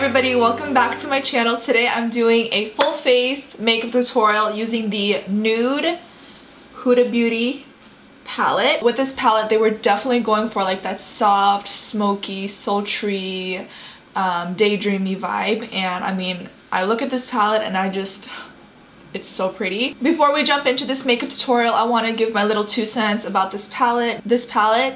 everybody, welcome back to my channel. Today I'm doing a full face makeup tutorial using the Nude Huda Beauty palette. With this palette, they were definitely going for like that soft, smoky, sultry, daydreamy vibe. And I mean, I look at this palette and it's so pretty. Before we jump into this makeup tutorial, I want to give my little 2 cents about this palette. This palette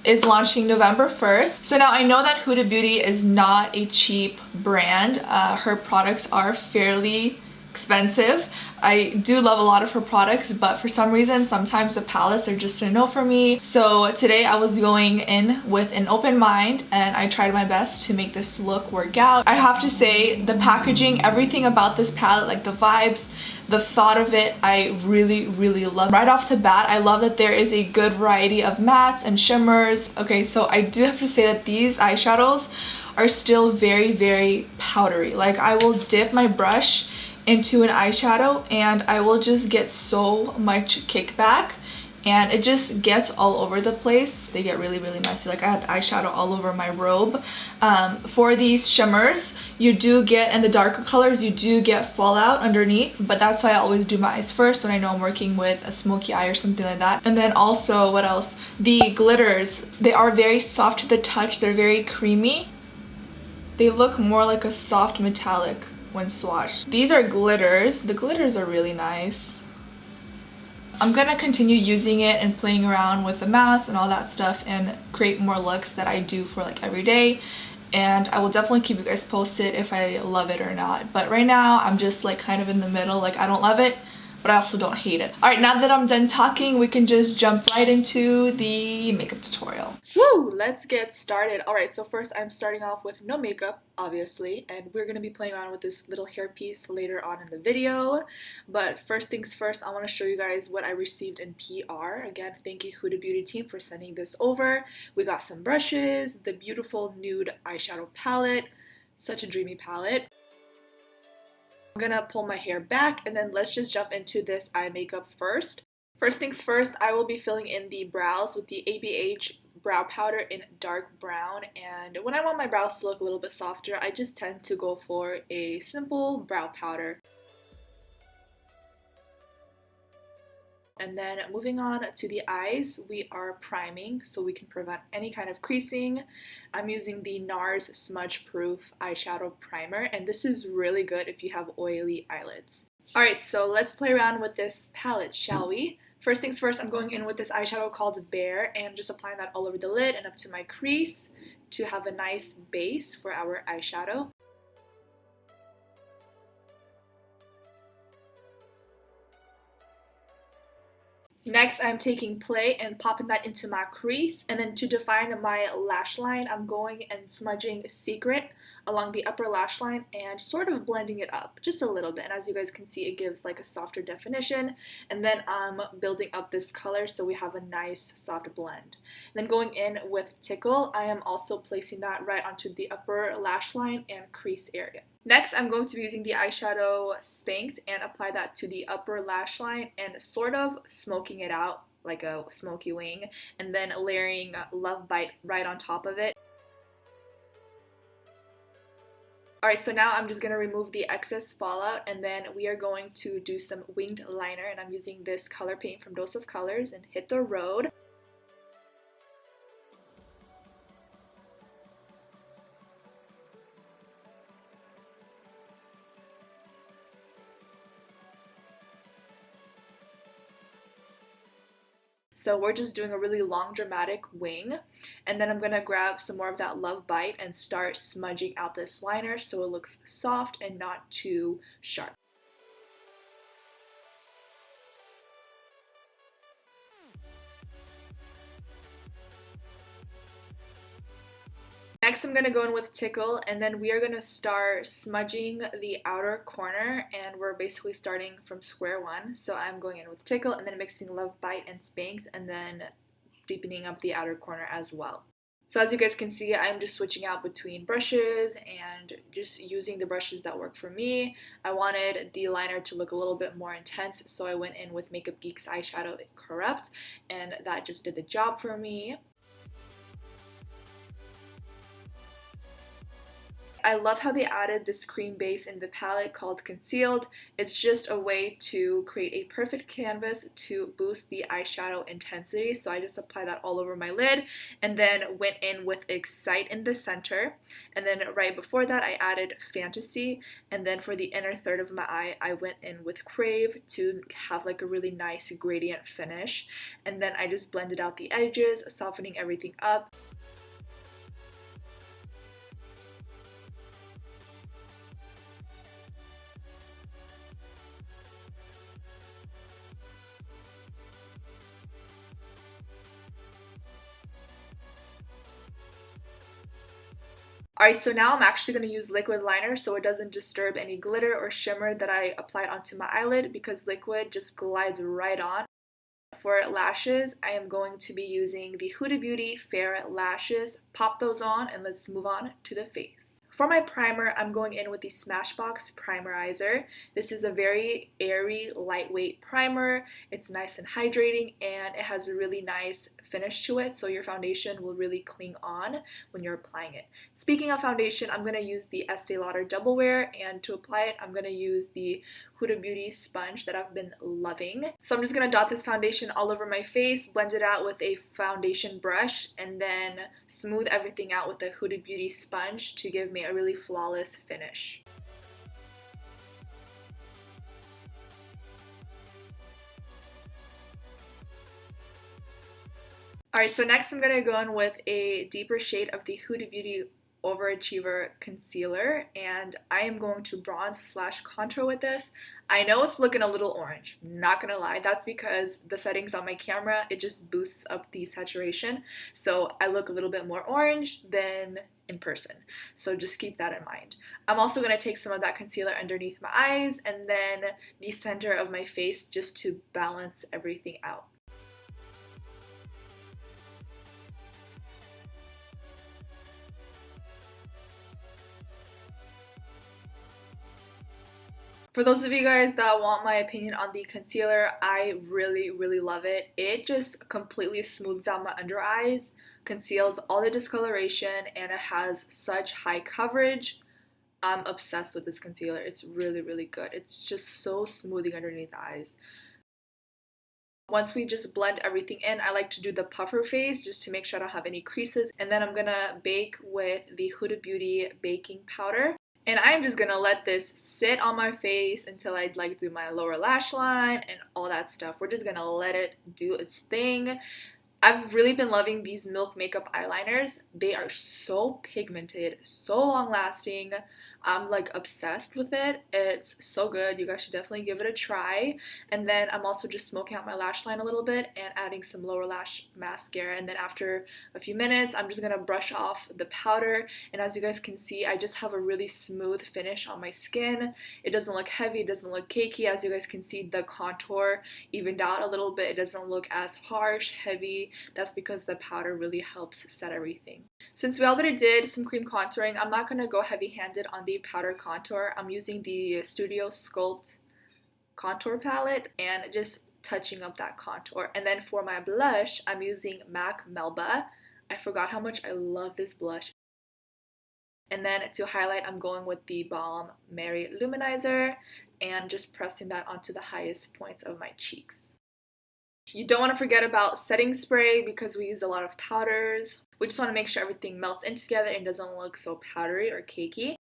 is launching November 1st. So now I know that Huda Beauty is not a cheap brand. Her products are fairly expensive. I do love a lot of her products, but for some reason sometimes the palettes are just a no for me. So today I was going in with an open mind and I tried my best to make this look work out. I have to say the packaging, everything about this palette, like the vibes, the thought of it, I really love. Right off the bat, I love that there is a good variety of mattes and shimmers. Okay, so I do have to say that these eyeshadows are still very powdery. Like, I will dip my brush into an eyeshadow and I will just get so much kickback and it just gets all over the place. They get really messy. Like, I had eyeshadow all over my robe. For these shimmers, you do get, and the darker colors, you do get fallout underneath, but that's why I always do my eyes first when I know I'm working with a smoky eye or something like that. And then also, what else? The glitters, they are very soft to the touch. They're very creamy. They look more like a soft metallic when swatched. These are glitters. The glitters are really nice. I'm gonna continue using it and playing around with the mattes and all that stuff and create more looks that I do for like every day. And I will definitely keep you guys posted if I love it or not. But right now I'm just like kind of in the middle. Like, I don't love it, but I also don't hate it. Alright, now that I'm done talking, we can just jump right into the makeup tutorial. Woo! Let's get started. Alright, so first I'm starting off with no makeup, obviously, and we're going to be playing around with this little hairpiece later on in the video. But first things first, I want to show you guys what I received in PR. Again, thank you Huda Beauty team for sending this over. We got some brushes, the beautiful Nude eyeshadow palette, such a dreamy palette. I'm gonna pull my hair back and then let's just jump into this eye makeup first. First things first, I will be filling in the brows with the ABH brow powder in dark brown. And when I want my brows to look a little bit softer, I just tend to go for a simple brow powder. And then moving on to the eyes, we are priming so we can prevent any kind of creasing. I'm using the Nars smudgeproof eyeshadow primer, and this is really good if you have oily eyelids. Alright, so let's play around with this palette, shall we? First things first, I'm going in with this eyeshadow called Bear and just applying that all over the lid and up to my crease to have a nice base for our eyeshadow. Next, I'm taking Play and popping that into my crease, and then to define my lash line, I'm going and smudging Secret along the upper lash line and sort of blending it up just a little bit. And as you guys can see, it gives like a softer definition, and then I'm building up this color so we have a nice soft blend. Then going in with Tickle, I am also placing that right onto the upper lash line and crease area. Next, I'm going to be using the eyeshadow Spanked and apply that to the upper lash line and sort of smoking it out like a smoky wing, and then layering Love Bite right on top of it. Alright, so now I'm just going to remove the excess fallout and then we are going to do some winged liner, and I'm using this color paint from Dose of Colors and Hit the Road. So we're just doing a really long dramatic wing, and then I'm going to grab some more of that Love Bite and start smudging out this liner so it looks soft and not too sharp. Next, I'm going to go in with Tickle, and then we are going to start smudging the outer corner, and we're basically starting from square one. So I'm going in with Tickle and then mixing Love Bite and Spanked and then deepening up the outer corner as well. So as you guys can see, I'm just switching out between brushes and just using the brushes that work for me. I wanted the liner to look a little bit more intense, so I went in with Makeup Geek's eyeshadow Corrupt, and that just did the job for me. I love how they added this cream base in the palette called Concealed. It's just a way to create a perfect canvas to boost the eyeshadow intensity. So I just applied that all over my lid and then went in with Excite in the center. And then right before that, I added Fantasy. And then for the inner third of my eye, I went in with Crave to have like a really nice gradient finish. And then I just blended out the edges, softening everything up. Alright, so now I'm actually going to use liquid liner so it doesn't disturb any glitter or shimmer that I applied onto my eyelid, because liquid just glides right on. For lashes, I am going to be using the Huda Beauty Fair Lashes. Pop those on and let's move on to the face. For my primer, I'm going in with the Smashbox Primerizer. This is a very airy, lightweight primer. It's nice and hydrating, and it has a really nice finish to it, so your foundation will really cling on when you're applying it. Speaking of foundation, I'm going to use the Estee Lauder Double Wear, and to apply it, I'm going to use the Huda Beauty sponge that I've been loving. So I'm just going to dot this foundation all over my face, blend it out with a foundation brush, and then smooth everything out with the Huda Beauty sponge to give me a really flawless finish. Alright, so next I'm going to go in with a deeper shade of the Huda Beauty Overachiever Concealer, and I am going to bronze slash contour with this. I know it's looking a little orange, not gonna lie. That's because the settings on my camera, it just boosts up the saturation, so I look a little bit more orange than in person. So just keep that in mind. I'm also going to take some of that concealer underneath my eyes and then the center of my face just to balance everything out. For those of you guys that want my opinion on the concealer, I really love it. It just completely smooths out my under eyes, conceals all the discoloration, and it has such high coverage. I'm obsessed with this concealer. It's really good. It's just so smoothing underneath the eyes. Once we just blend everything in, I like to do the puffer face just to make sure I don't have any creases. And then I'm gonna bake with the Huda Beauty baking powder. And I'm just gonna let this sit on my face until I like do my lower lash line and all that stuff. We're just gonna let it do its thing. I've really been loving these Milk Makeup eyeliners. They are so pigmented, so long lasting. I'm like obsessed with it. It's so good. You guys should definitely give it a try. And then I'm also just smoking out my lash line a little bit and adding some lower lash mascara. And then after a few minutes, I'm just gonna brush off the powder. And as you guys can see, I just have a really smooth finish on my skin. It doesn't look heavy, it doesn't look cakey. As you guys can see, the contour evened out a little bit. It doesn't look as harsh, heavy. That's because the powder really helps set everything. Since we already did some cream contouring, I'm not gonna go heavy-handed on the powder contour. I'm using the Studio Sculpt contour palette and just touching up that contour. And then for my blush, I'm using MAC Melba. I forgot how much I love this blush. And then to highlight, I'm going with the Balm Mary Luminizer and just pressing that onto the highest points of my cheeks. You don't want to forget about setting spray because we use a lot of powders. We just want to make sure everything melts in together and doesn't look so powdery or cakey.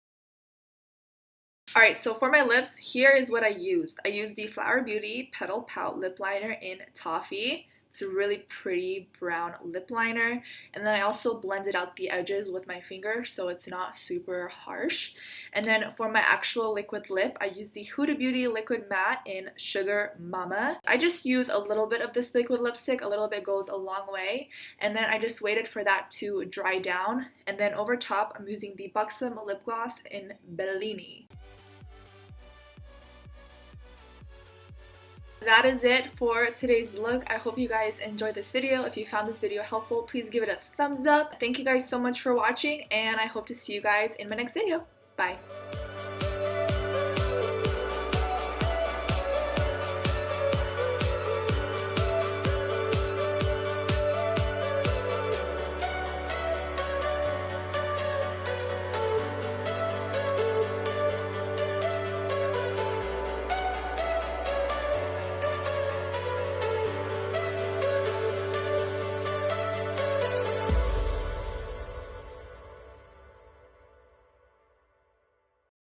Alright, so for my lips, here is what I used. I used the Flower Beauty Petal Pout Lip Liner in Toffee. It's a really pretty brown lip liner. And then I also blended out the edges with my finger so it's not super harsh. And then for my actual liquid lip, I used the Huda Beauty Liquid Matte in Sugar Mama. I just use a little bit of this liquid lipstick. A little bit goes a long way. And then I just waited for that to dry down. And then over top, I'm using the Buxom lip gloss in Bellini. That is it for today's look. I hope you guys enjoyed this video. If you found this video helpful, please give it a thumbs up. Thank you guys so much for watching, and I hope to see you guys in my next video. Bye.